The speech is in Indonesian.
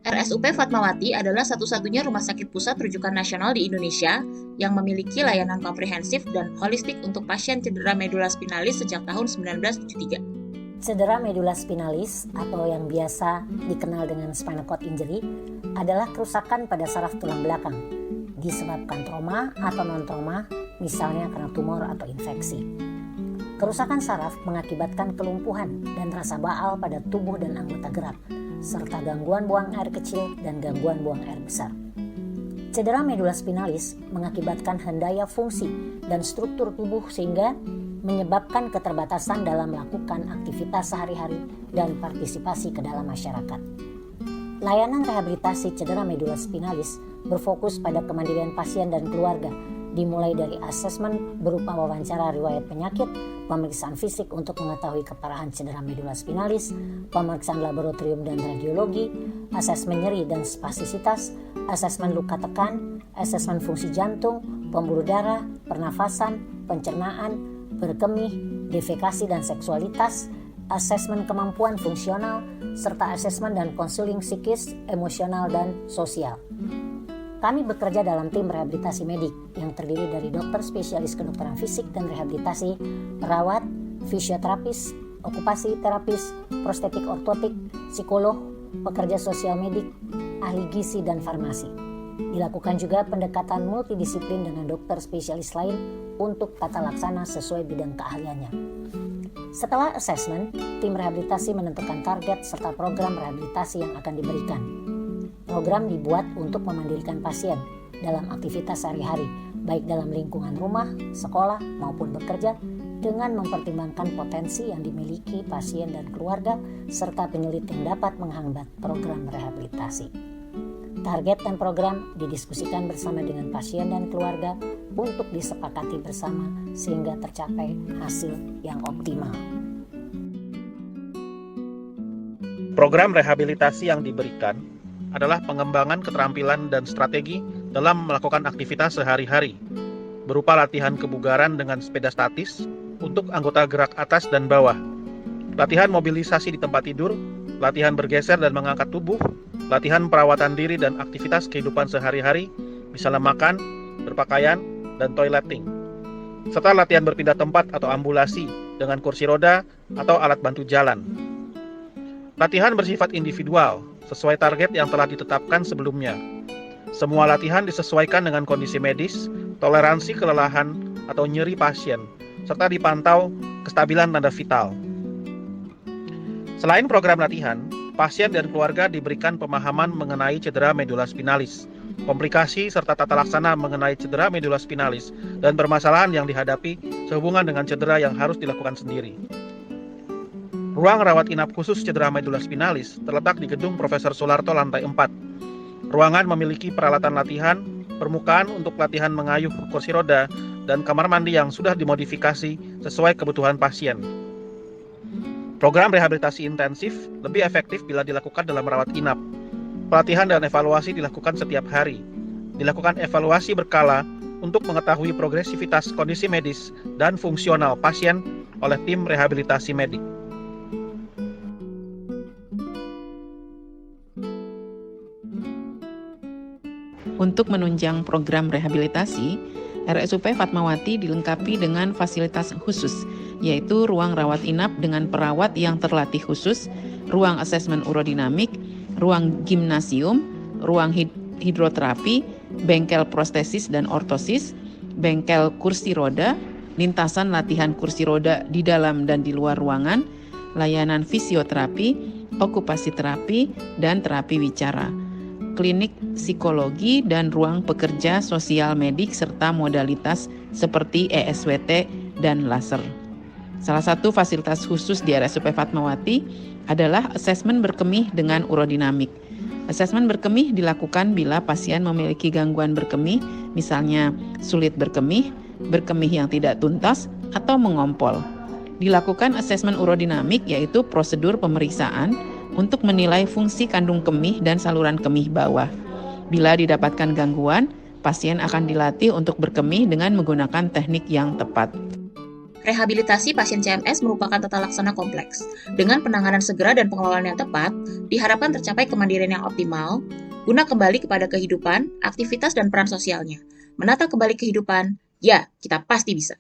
RSUP Fatmawati adalah satu-satunya rumah sakit pusat rujukan nasional di Indonesia yang memiliki layanan komprehensif dan holistik untuk pasien cedera medula spinalis sejak tahun 1973. Cedera medula spinalis atau yang biasa dikenal dengan spinal cord injury adalah kerusakan pada saraf tulang belakang disebabkan trauma atau non-trauma, misalnya karena tumor atau infeksi. Kerusakan saraf mengakibatkan kelumpuhan dan rasa baal pada tubuh dan anggota gerak, serta gangguan buang air kecil dan gangguan buang air besar. Cedera medula spinalis mengakibatkan hendaya fungsi dan struktur tubuh sehingga menyebabkan keterbatasan dalam melakukan aktivitas sehari-hari dan partisipasi ke dalam masyarakat. Layanan rehabilitasi cedera medula spinalis berfokus pada kemandirian pasien dan keluarga, dimulai dari asesmen berupa wawancara riwayat penyakit, pemeriksaan fisik untuk mengetahui keparahan cedera medula spinalis, pemeriksaan laboratorium dan radiologi, asesmen nyeri dan spastisitas, asesmen luka tekan, asesmen fungsi jantung, pembuluh darah, pernafasan, pencernaan, berkemih, defekasi dan seksualitas, asesmen kemampuan fungsional, serta asesmen dan konseling psikis, emosional, dan sosial. Kami bekerja dalam tim rehabilitasi medik yang terdiri dari dokter spesialis kedokteran fisik dan rehabilitasi, perawat, fisioterapis, okupasi terapis, prostetik ortotik, psikolog, pekerja sosial medik, ahli gizi dan farmasi. Dilakukan juga pendekatan multidisiplin dengan dokter spesialis lain untuk tata laksana sesuai bidang keahliannya. Setelah asesmen, tim rehabilitasi menentukan target serta program rehabilitasi yang akan diberikan. Program dibuat untuk memandirikan pasien dalam aktivitas sehari-hari, baik dalam lingkungan rumah, sekolah, maupun bekerja, dengan mempertimbangkan potensi yang dimiliki pasien dan keluarga, serta penyulit yang dapat menghambat program rehabilitasi. Target dan program didiskusikan bersama dengan pasien dan keluarga untuk disepakati bersama sehingga tercapai hasil yang optimal. Program rehabilitasi yang diberikan adalah pengembangan keterampilan dan strategi dalam melakukan aktivitas sehari-hari, berupa latihan kebugaran dengan sepeda statis untuk anggota gerak atas dan bawah, latihan mobilisasi di tempat tidur, latihan bergeser dan mengangkat tubuh, latihan perawatan diri dan aktivitas kehidupan sehari-hari, misalnya makan, berpakaian, dan toileting, serta latihan berpindah tempat atau ambulasi dengan kursi roda atau alat bantu jalan. Latihan bersifat individual, sesuai target yang telah ditetapkan sebelumnya. Semua latihan disesuaikan dengan kondisi medis, toleransi kelelahan atau nyeri pasien, serta dipantau kestabilan tanda vital. Selain program latihan, pasien dan keluarga diberikan pemahaman mengenai cedera medula spinalis, komplikasi serta tata laksana mengenai cedera medula spinalis, dan permasalahan yang dihadapi sehubungan dengan cedera yang harus dilakukan sendiri. Ruang rawat inap khusus cedera medula spinalis terletak di gedung Profesor Soelarto lantai 4. Ruangan memiliki peralatan latihan, permukaan untuk latihan mengayuh kursi roda, dan kamar mandi yang sudah dimodifikasi sesuai kebutuhan pasien. Program rehabilitasi intensif lebih efektif bila dilakukan dalam rawat inap. Pelatihan dan evaluasi dilakukan setiap hari. Dilakukan evaluasi berkala untuk mengetahui progresivitas kondisi medis dan fungsional pasien oleh tim rehabilitasi medik. Untuk menunjang program rehabilitasi, RSUP Fatmawati dilengkapi dengan fasilitas khusus, yaitu ruang rawat inap dengan perawat yang terlatih khusus, ruang asesmen urodinamik, ruang gimnasium, ruang hidroterapi, bengkel prostesis dan ortosis, bengkel kursi roda, lintasan latihan kursi roda di dalam dan di luar ruangan, layanan fisioterapi, okupasi terapi, dan terapi wicara, klinik psikologi dan ruang pekerja sosial medik serta modalitas seperti ESWT dan laser. Salah satu fasilitas khusus di RSUP Fatmawati adalah asesmen berkemih dengan urodinamik. Asesmen berkemih dilakukan bila pasien memiliki gangguan berkemih, misalnya sulit berkemih, berkemih yang tidak tuntas, atau mengompol. Dilakukan asesmen urodinamik yaitu prosedur pemeriksaan untuk menilai fungsi kandung kemih dan saluran kemih bawah. Bila didapatkan gangguan, pasien akan dilatih untuk berkemih dengan menggunakan teknik yang tepat. Rehabilitasi pasien CMS merupakan tata laksana kompleks. Dengan penanganan segera dan pengelolaan yang tepat, diharapkan tercapai kemandirian yang optimal, guna kembali kepada kehidupan, aktivitas, dan peran sosialnya. Menata kembali kehidupan, ya, kita pasti bisa.